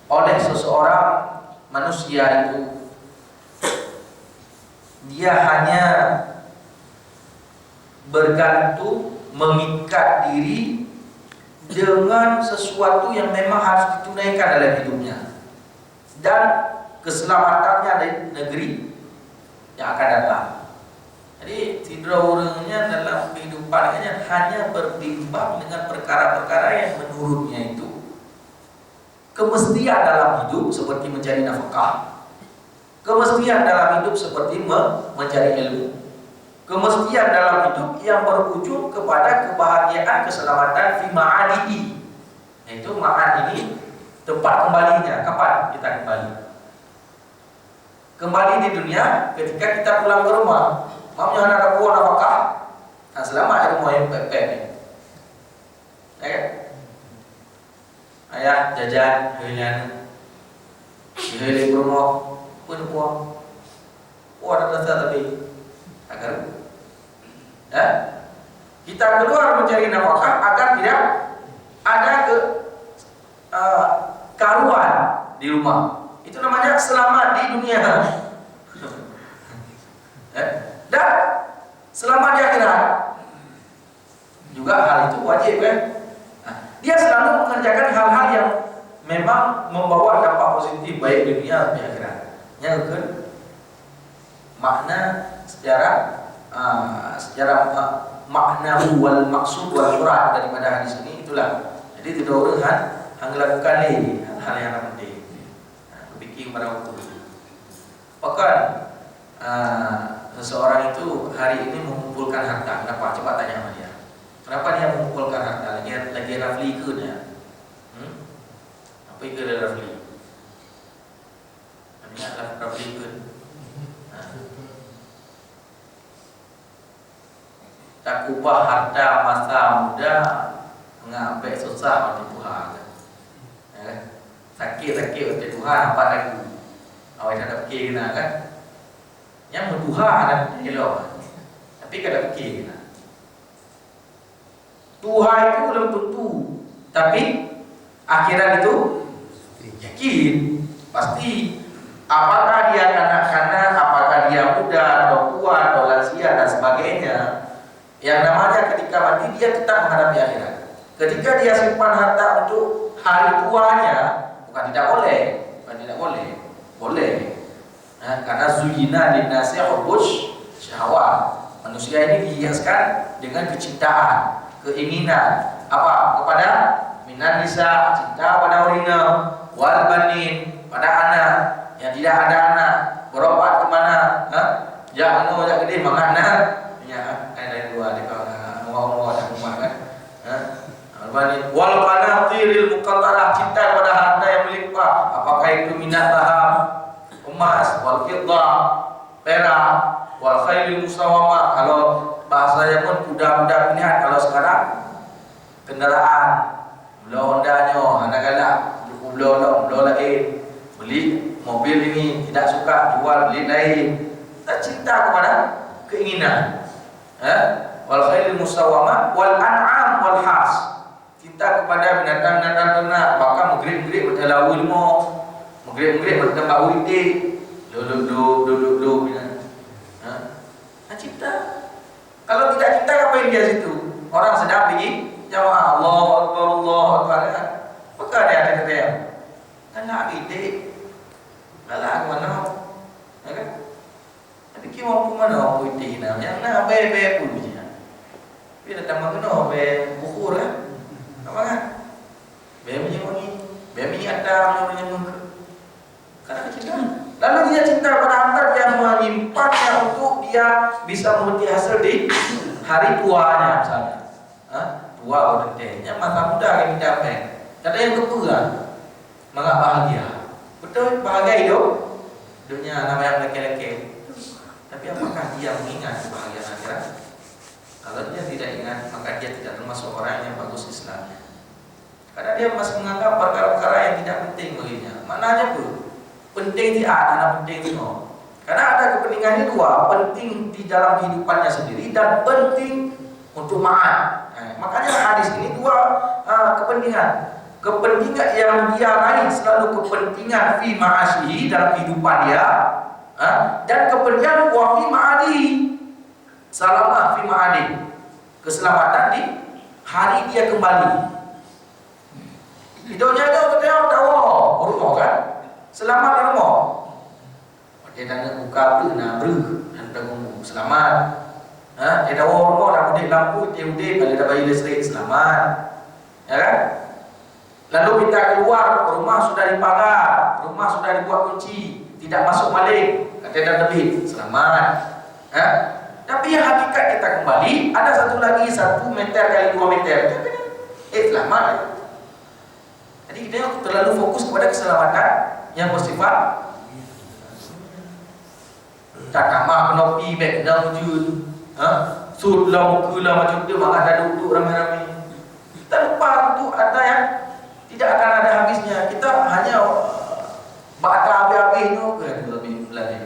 oleh seseorang manusia itu dia hanya bergantung, mengikat diri dengan sesuatu yang memang harus ditunaikan dalam hidupnya dan keselamatannya dari negeri yang akan datang. Jadi tidak orangnya dalam kehidupannya hanya berbimbang dengan perkara-perkara yang menurutnya itu kemestian dalam hidup, seperti mencari nafkah, kemestian dalam hidup seperti mencari ilmu, kemestian dalam hidup yang berujung kepada kebahagiaan, keselamatan fi ma'adihi. Yaitu ma'ad ini tempat kembalinya. Kapan kita kembali? Kembali di dunia ketika kita pulang ke rumah. Mamnya anak buah nafkah, nah selama rumah yang pepek, ya kan? Ayah jajan, helian, heli rumah pun buah, ada rasa tapi agar, ya, kita keluar mencari nafkah agar tidak ada karuan di rumah. Itu namanya selamat di dunia. Dan selamat di akhirat juga hal itu wajib kan? Nah, dia selalu mengerjakan hal-hal yang memang membawa dampak positif baik di dunia dan di akhirat. Yang kedua, makna secara makna wal maksud wal murad daripada hadis ini itulah. Jadi tidak orang melakukan ini hal yang penting. Berfikir pada waktu itu. Bahkan seseorang itu hari ini mengumpulkan harta. Kenapa? Coba tanya sama dia. Kenapa dia mengumpulkan harta? Lagi rafli ke dia? Apa itu rafli? Namanya rafli ke. Tak ubah harta masa muda mengambil susah oleh Tuhan. Sakit-sakit oleh Tuhan apa lagi? Awak tak fikir kan? Yang bertuhan ada elok, tapi kada fikir. Tuhan itu belum tentu, tapi akhirat itu yakin pasti. Apakah dia kanak-kanak, apakah dia muda atau tua atau lansia dan sebagainya, yang namanya ketika mati dia tetap menghadapi akhirat. Ketika dia simpan harta untuk hari tuanya, bukan tidak boleh, boleh. Nah, karena zuyina linnasi hubbus syahwat. Manusia ini dihiaskan dengan kecintaan, keinginan apa? Kepada minan nisa, cinta pada orina, wal banin, pada anak. Yang tidak ada anak, berobat kemana? Jak anu jak gede mangana. Ya, ada dua dekat mau ada rumah kan. Al banin wal qanatiril muqattarah, cinta pada harta yang melimpah. Apakah itu minat taham, emas, wal fiddah, perak, wal khailil musawamah. Kalau bahasanya pun kuda-kuda pilihan. Kalau sekarang kendaraan, belau Hondanya, anak galak, belau lain, beli mobil ini tidak suka, jual beli lain. Kita cinta kepada keinginan. Wal khailil musawamah, wal an'am wal has. Cinta kepada binatang-binatang ternak, bahkan megrik-megrik bertelau ilmu. Megrik-megrik bertembak witi, do cinta. Kalau tidak cinta ngapain dia situ? Orang sedang pergi jamaah Allah Akbar. Maka dia ada kata anak ide malah mana? Kan? Tapi kita mau mana witi namanya? Nah, be pun dia. Dia datang mana be bukur kan? Apa kan? Be menyemangi, be menyata menyemangi. Karena cinta. Lalu dia cinta pada harta, dia menyimpannya untuk dia bisa memetik hasil di hari tuanya misalnya. Tua ordenya masa muda yang dicapai. Kata yang kedua, mengapa bahagia? Betul bahagia hidup, hidupnya namanya laki-laki. Tapi apakah dia mengingat kebahagiaan akhirat? Kalau dia tidak ingat, maka dia tidak termasuk orang yang bagus Islamnya. Karena dia masih menganggap perkara-perkara yang tidak penting baginya. Maknanya pun penting di A, penting di O. Karena ada kepentingannya dua, penting di dalam kehidupannya sendiri dan penting untuk ma'ad. Makanya hadis ini dua kepentingan. kepentingan yang dia raih selalu kepentingan fi ma'asyihi dalam kehidupan dia, dan kepentingan wa fi ma'adi, salamah fi ma'adi, keselamatan di hari dia kembali. Hidupnya dia kata rumah kan, selamat di rumah. Dia tanya buka apa nak ber, nak ngomong selamat. Dia dah rumah dah udik lampu, dia udik balik dah bayar listrik, selamat. Ya kan? Lalu kita keluar, rumah sudah dipagar, rumah sudah dibuat kunci, tidak masuk maling, kata dah terbit, selamat. Tapi yang hakikat kita kembali, ada satu lagi 1 meter kali 2 meter. Selamat. Jadi kita terlalu fokus kepada keselamatan yang bersifat cakamah, kena pi, beg, kena wujud, sud lah, muka lah, macam dia makan dah duduk ramai-ramai. Kita lupa tu ada yang tidak akan ada habisnya. Kita hanya bakar habis-habis tu kan, lebih belanja.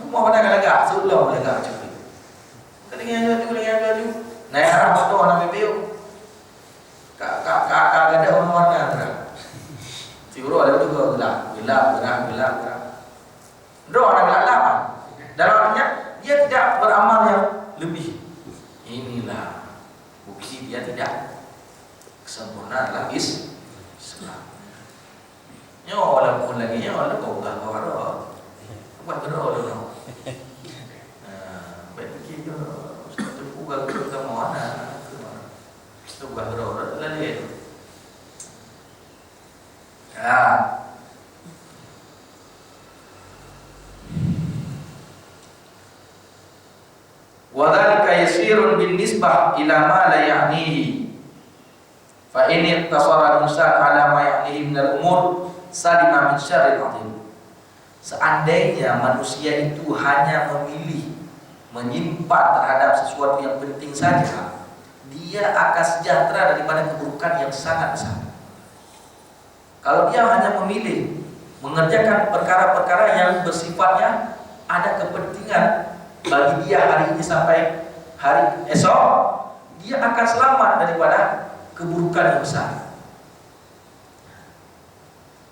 Rumah mana agak-agak, sud lah agak macam tu. Kelingan laju. Naik arah motor nak bebel. Kak ada orang warna terang. Si Uro ada tu gelap. Doa orang gelap. Dalamnya dia tidak beramal yang lebih. Inilah bukti dia tidak sempurna dalam Islam. Nyo walaupun lagi nyo ada kau gak buat berdoa dulu. Baik fikir je satu pugal ke mana. Tu bukan berdoa lain. Wadhalika yasirun bin nisbah ila ma la ya'nihi. Fa in ittasara al-insan ala ma ya'nihi min al-umur salima min syarril 'azim. Seandainya manusia itu hanya memilih menyimpan terhadap sesuatu yang penting saja, dia akan sejahtera daripada keburukan yang sangat besar. Kalau dia hanya memilih mengerjakan perkara-perkara yang bersifatnya ada kepentingan bagi dia hari ini sampai hari esok, dia akan selamat daripada keburukan yang besar.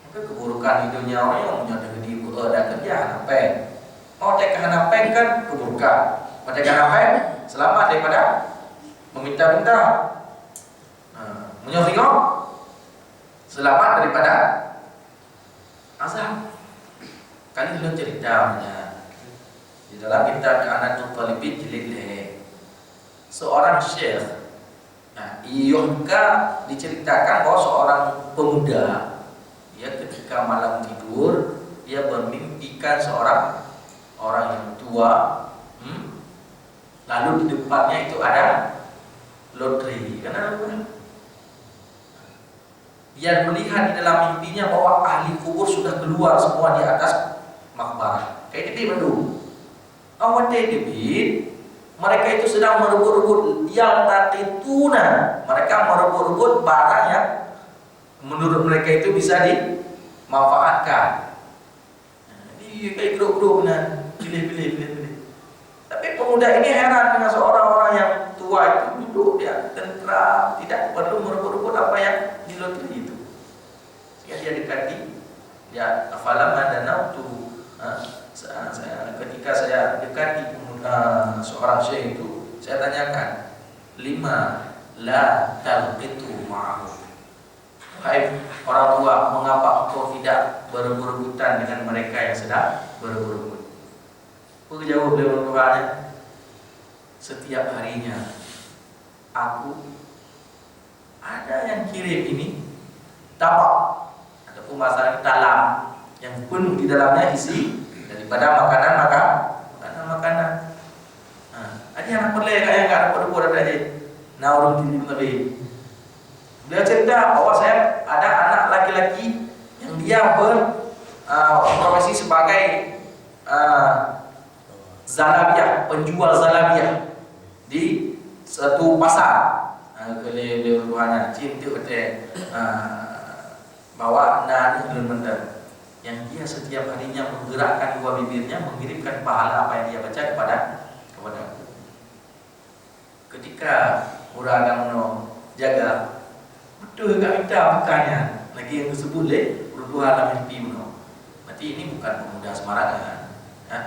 Maka keburukan di dunia orang yang punya gede ada kerja napeng. Mau cek napeng kan keburukan. Mau cek napeng selamat daripada meminta-minta. Menyongong selamat daripada azab. Kali belum ceritanya di dalam kitab Anatul Talibin jilid seorang syekh. Iyonka diceritakan bahwa seorang pemuda, ya, ketika malam tidur dia bermimpikan seorang orang yang tua, lalu di depannya itu ada lotre. Karena dia melihat di dalam mimpinya bahwa ahli kubur sudah keluar semua di atas makbarah. Kayak di Bandung. Awan debit, mereka itu sedang merebut-rebut yang tatituna. Mereka merebut-rebut barang yang menurut mereka itu bisa dimanfaatkan. Jadi kayak grup-grup pilih. Tapi pemuda ini heran dengan seorang orang yang tua itu duduk dia tentram, tidak perlu merebut-rebut apa yang di lotre itu. Sehingga dia dekati, dia afalam danautu. Ketika saya dekati seorang syekh itu, saya tanyakan, 5 la talqitu ma'ahu. Hai orang tua, mengapa engkau tidak berebut-rebutan dengan mereka yang sedang berebut-rebut? Aku jawab beliau orangnya, setiap harinya aku ada yang kirim ini tapak ataupun masalah dalam yang penuh di dalamnya isi daripada makanan. Ada yang boleh kayak nggak ada ada aja. Nah orang tinggi lebih. Beliau cerita bahwa saya ada anak laki-laki yang dia berprofesi sebagai zalabiyah, penjual zalabiyah di satu pasar. Kalau ruangan cinta betul bawa nani benar yang dia setiap harinya menggerakkan dua bibirnya mengirimkan pahala apa yang dia baca kepada aku. Ketika Muragamno jaga Betul kat kita bukannya. Lagi yang disebut berbuah dalam mimpi meno. Berarti ini bukan pemuda sembarangan. Ha?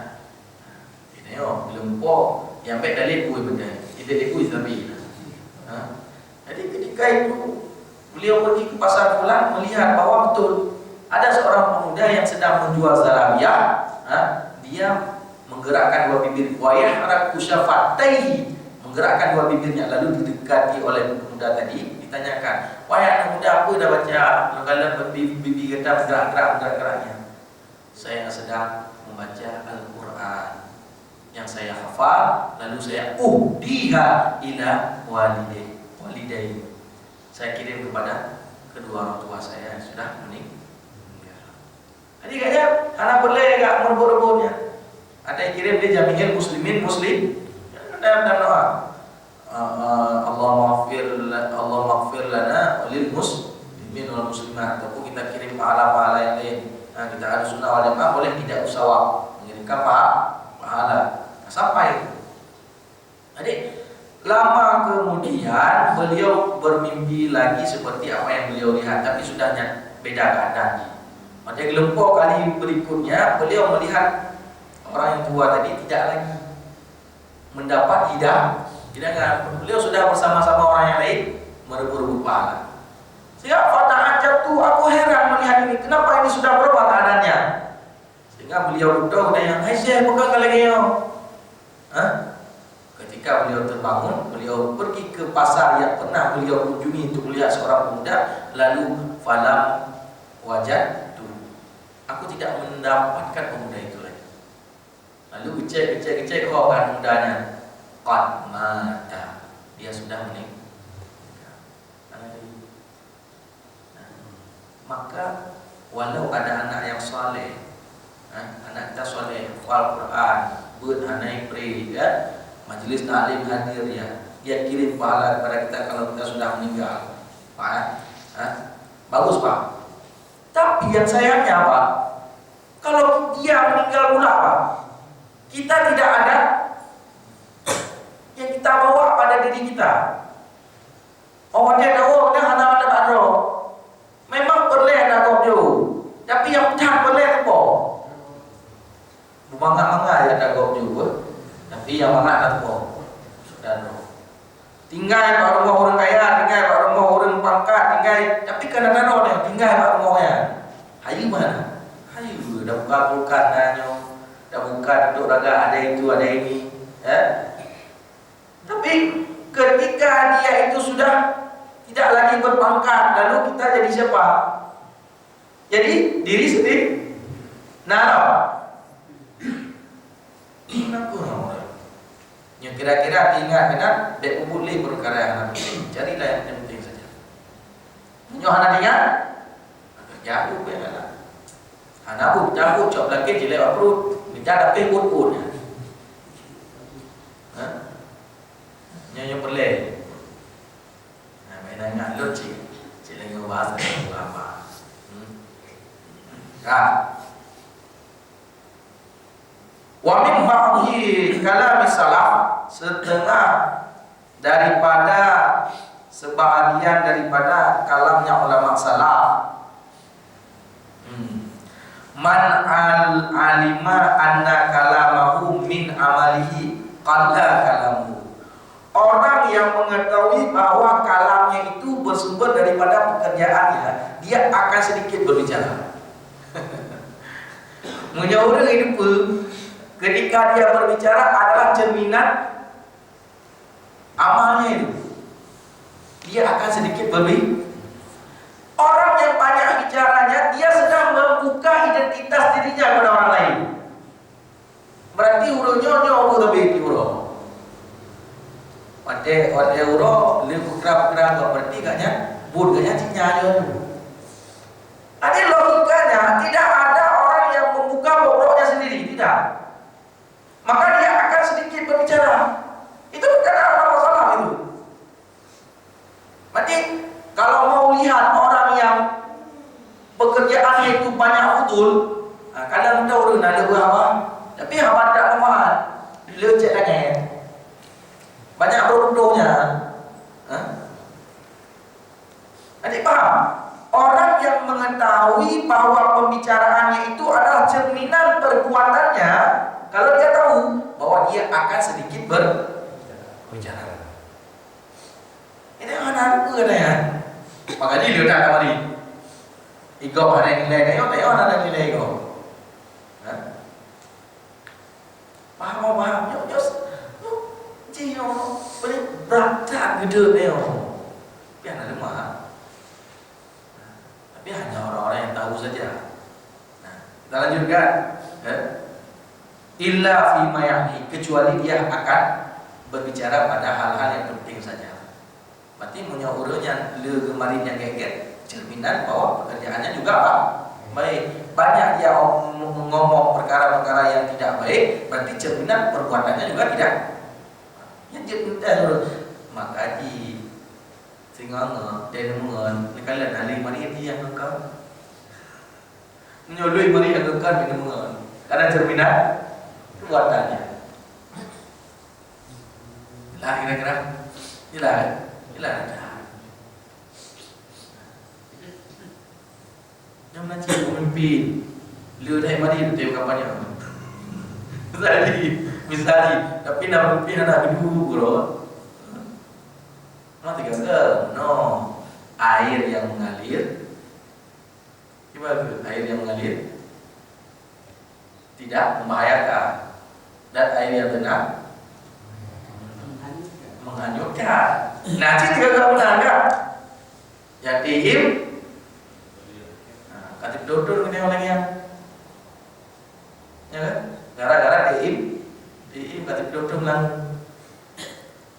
Ini belum yang baik dalil kuih benda. Ini kuih tapi. Ha? Jadi ketika itu beliau pergi ke pasar Fulan melihat bahwa betul ada seorang pemuda yang sedang menjual zalabiyah. Dia menggerakkan dua bibir wayah raku syafataihi, menggerakkan dua bibirnya, lalu didekati oleh pemuda tadi, ditanyakan, wahai anak muda, apa dah baca? Kalau bibir kita bergerak-geraknya, saya sedang membaca Al-Quran yang saya hafal, lalu saya uhdiha ila walidai, saya kirim kepada kedua orang tua saya yang sudah meninggal. Jadi kayaknya anak boleh enggak merebut-rebutnya. Ada yang kirim dia jami'il muslimin muslim. Dalam doa. Allah maghfir lana walil muslimin wal muslimat. Ataupun kita kirim pahala-pahala yang lain. Kita ada sunnah wal jamaah boleh tidak usah mengirimkan pahala. Sampai. Jadi lama kemudian beliau bermimpi lagi seperti apa yang beliau lihat, tapi sudah beda keadaannya. Pada kelompok kali berikutnya beliau melihat orang yang tua tadi tidak lagi mendapat hidangan. Beliau sudah bersama-sama orang yang lain merebut-rebut pahala. Sehingga fata'ajab tu aku heran melihat ini. Kenapa ini sudah berubah keadaannya? Sehingga beliau duduk dan hai Syekh, bukan lagi yo. Ketika beliau terbangun, beliau pergi ke pasar yang pernah beliau kunjungi untuk melihat seorang pemuda, lalu falam wajad. Aku tidak mendapatkan pemuda itu lagi. Lalu gecek kan mudanya. Qad mata. Dia sudah meninggal. Maka walau ada anak yang soleh, anak kita soleh, hafal Quran, buat anak pray, ya, majlis taklim hadir ya, dia kirim pahala kepada kita kalau kita sudah meninggal. Pak, bagus Pak. Tapi yang sayangnya Pak, kalau dia meninggal pula Pak, kita tidak ada yang kita bawa pada diri kita. Oh dia tahu dia anak ada. Memang boleh ada kopjo, tapi yang tak boleh apa? Mangga-mangga ya ada kopjo, tapi yang mana ada apa? Sudah tinggal kat rumah orang kaya, tinggal kat rumah orang pangkat, tinggal, tapi kadang-kadang yang tinggal kat rumahnya. Hayu mana? Hayu dah buka kulkas nanya, dah buka duduk raga ada itu ada ini, ya. Tapi ketika dia itu sudah tidak lagi berpangkat, lalu kita jadi siapa? Jadi diri sendiri. Nah, yang kira-kira ingat dek ubuli perkara yang nanti. Carilah yang penting saja. Nyohana dia jauh benar. Anak pun jauh cok lagi jelek perut, minta dapat pun. Nyanyi perle. Nah, mainan lut cik lagi bahas apa? Wa min ba'di kalam salaf, setengah daripada sebahagian daripada kalamnya ulama salaf. Man alima anna kalamahu min amalihi qalla kalamu. Orang yang mengetahui bahwa kalamnya itu bersumber daripada pekerjaannya, dia akan sedikit berbicara. Menjauh hidup ketika dia berbicara adalah cerminan amalnya itu. Dia akan sedikit berbicara. Orang yang banyak bicaranya, dia sedang membuka identitas dirinya kepada orang lain. Berarti urunya lebih uro. Pada uro lebih kerap-kerap berarti katnya bud katnya cinyanya. Ada logikanya, tidak ada orang yang membuka bobroknya sendiri, tidak. Maka dia akan sedikit berbicara. Itu bukan ada masalah itu. Berarti kalau mau lihat orang yang pekerjaannya itu banyak betul, kadang kita urun ada berapa, tapi apa tidak pemahaman, lecet lagi, banyak beruntuknya. Adik paham? Orang yang mengetahui bahwa pembicaraannya itu adalah cerminan perbuatannya, kalau dia tahu bahwa dia akan sedikit berbicara. Ini anak apa ya? Makanya dia tak kemari. Ego ada nilai, tengok ada nilai ego. Paham, yuk, cium, boleh berat gede dia. Tapi anak lemah. Tapi hanya orang-orang yang tahu saja. Nah, kita lanjutkan. Illa fima ya'ni, kecuali dia akan berbicara pada hal-hal yang penting saja. Berarti punya urutnya le kemarin yang geget, cerminan bahwa pekerjaannya juga apa? Baik. Banyak dia ngomong perkara-perkara yang tidak baik, berarti cerminan perbuatannya juga tidak. Maka di sehingga dan kalau ada mari dia engkau menyoloi mari engkau dengan karena cerminan perbuatannya. Lah kira-kira inilah ada. Yang nanti pemimpin lu dah mari tu kampanye. Misalnya, tapi nak pemimpin anak dulu bro. Nanti kata, no, air yang mengalir, gimana? Air yang mengalir tidak membahayakan, dan air yang tenang menghanyutkan. Nah, cik juga benar kan? Yang dihim, katip dodol kena orang yang, ya kan? Gara-gara dihim katip dodol lang,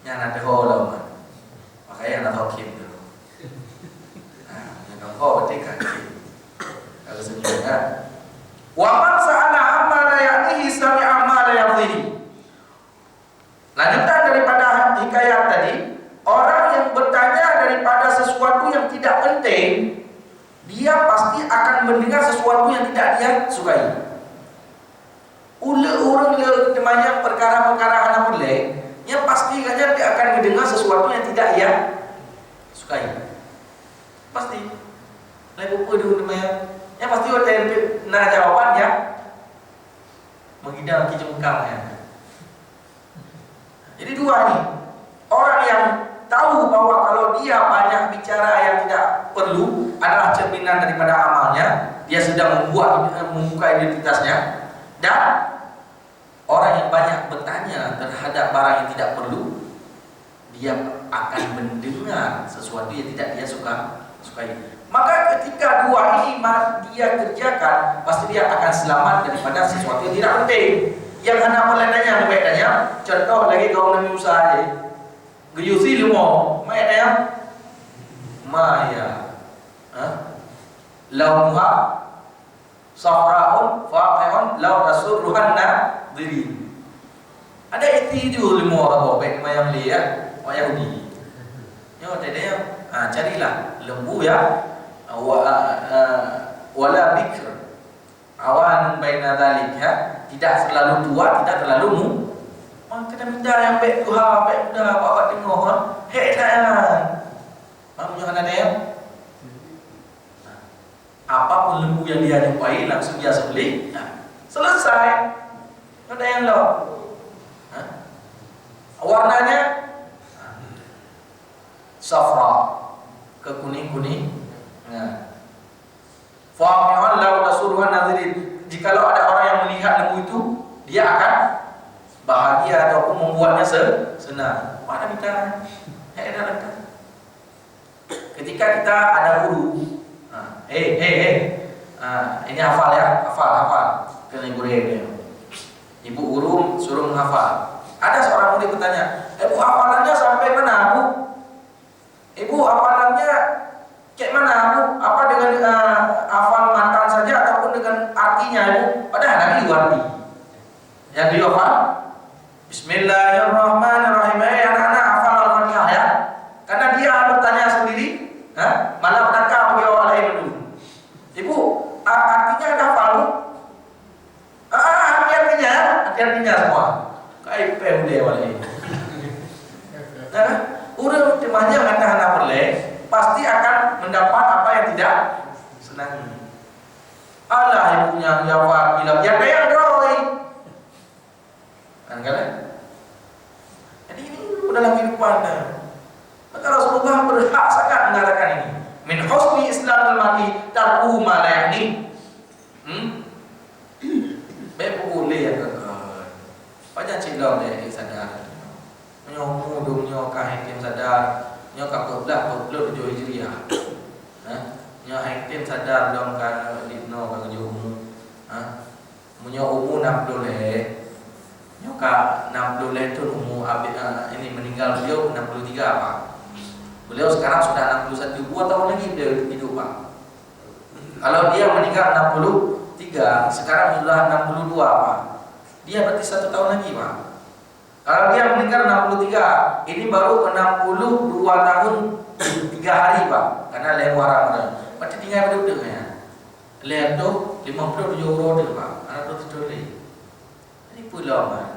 yang ada holam. Makanya anak hakim dulu. Yang kau berarti kaki. Kalau sebenarnya, waman sa'ala amma la ya'nihi sami'a ma la yadhihi. Lanjutan daripada hikayat tadi, orang yang bertanya daripada sesuatu yang tidak penting, dia pasti akan mendengar sesuatu yang tidak dia sukai. Orang yang perkara-perkara anak boleh, yang pasti saja dia akan mendengar sesuatu yang tidak ia sukai. Pasti. Lain apa dia namanya? Yang pasti orang nak jawabannya menghidang kicungkang ya. Jadi dua nih. Orang yang tahu bahwa kalau dia banyak bicara yang tidak perlu adalah cerminan daripada amalnya, dia sedang membuka identitasnya, dan orang yang banyak bertanya terhadap barang yang tidak perlu, dia akan mendengar sesuatu yang tidak dia sukai. Maka ketika dua ini dia kerjakan, pasti dia akan selamat daripada sesuatu yang tidak penting. Yang anak melenanya, baik tanya, contoh lagi kau Nabi Musa aja, geyusi limo, baik tanya, maya, laumuha safraun faqihun law tasurruhanna diri. Ada itu limo apa baik mayang liya, Yahudi. Yo tadi carilah lembu ya, wala bikr. Awan baina dzalik ya, tidak terlalu tua, tidak terlalu maka kena minta yang baik Tuhan, baik muda, bapak tengok hei tak mamu jangan ada yang apapun lembu yang dia jumpai langsung dia sembelih, selesai. Ada yang lo warnanya safra, kekuning-kuning. Fa'aman law tasuruhan nazirin. Jikalau ada orang yang melihat lembu itu, dia akan bahagia ataupun membuatnya senang. Mana bicara? Ketika kita ada guru, ini hafal ya, hafal. Kena guru dia. Ibu guru suruh menghafal. Ada seorang murid bertanya, ibu hafalannya sampai mana bu? Ibu hafalannya kayak mana bu? Apa dengan hafal mantan saja ataupun dengan artinya bu? Padahal lagi arti. Yang dihafal Bismillahirrahmanirrahim. Anak-anak hafal Al-Fatihah ya. Karena dia bertanya sendiri, malah benarkah beliau lain dulu. Ibu, artinya ada hafal bu? Artinya semua. Kayak boleh wali. Nah, urang temanya anak-anak boleh pasti akan mendapat yang tidak senang. Allah ibunya jawab bilang ya kayak Roy. Kan? Jadi ini dalam kehidupan. Maka Rasulullah berhak sangat mengatakan ini. Min husni Islamil mar'i tarkuhu ma la ya'ni. Baik boleh ya kan. Banyak cendol dia sadar. Nyomu dunia kahitim sadar. Nyo kapoblah tujuh hijriah. Nyo hakim sadar dong kan ditno kan jumu. Munyo umu 60. Nyo ka 60 tu umu ini meninggal beliau 63 Pak. Beliau sekarang sudah 61 tahun lagi beliau hidup Pak. Kalau dia meninggal 63, sekarang sudah 62 Pak. Dia berarti 1 tahun lagi Pak. Kalau dia meninggal 63, ini baru 62 tahun 3 hari Pak. Karena lewat orang. Berarti tinggal hidup ya. Lihat tu 57 euro Pak. Anak tu tidur lagi. Ini pulau Pak.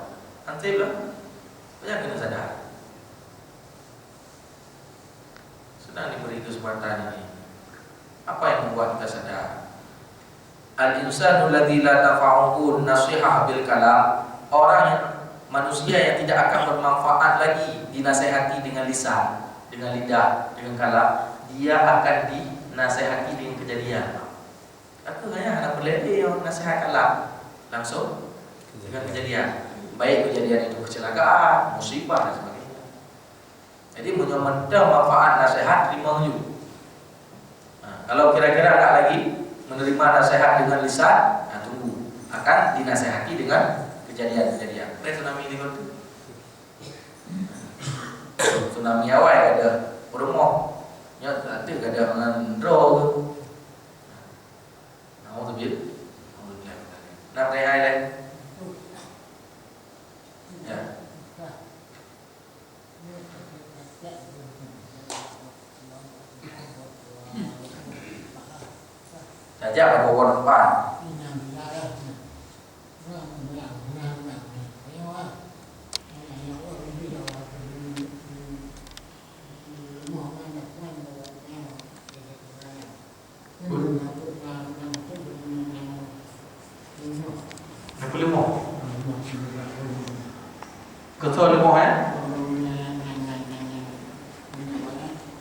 Nanti bilang, banyak kena sadar. Sedang diberi kesempatan ini. Apa yang membuat kita sadar? Al-insanu alladzi la tafa'uhu nasihah bil kalam. Orang yang manusia yang tidak akan bermanfaat lagi dinasihati dengan lisan, dengan lidah, dengan kalam, dia akan dinasihati dengan kejadian. Aku hanya anak berlebih yang nasihat kalam langsung dengan kejadian. Baik kejadian itu kecelakaan, musibah dan sebagainya. Jadi menyemeda manfaat nasihat terima juga. Kalau kira-kira agak lagi menerima nasihat dengan lisan, tunggu akan dinasihati dengan kejadian-kejadian. Tsunami ini kan tsunami awal ada rumah, nyata ada dengan drone. Mau tu bil, nak rehai lain. Ya. Sajak pada orang depan. Apa lemah? Ketua lemah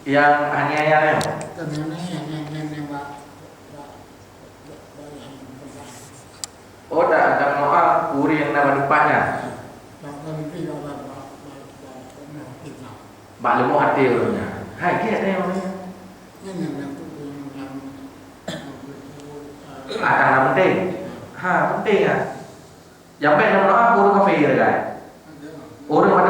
yang aniaya oh dah ada noa kuri yang nama depannya. Bak lemah hati orangnya. Hai dia ada yang mana? Karena penting. Penting ya. Yang baik nama noa kuri kafe ya guys. Orang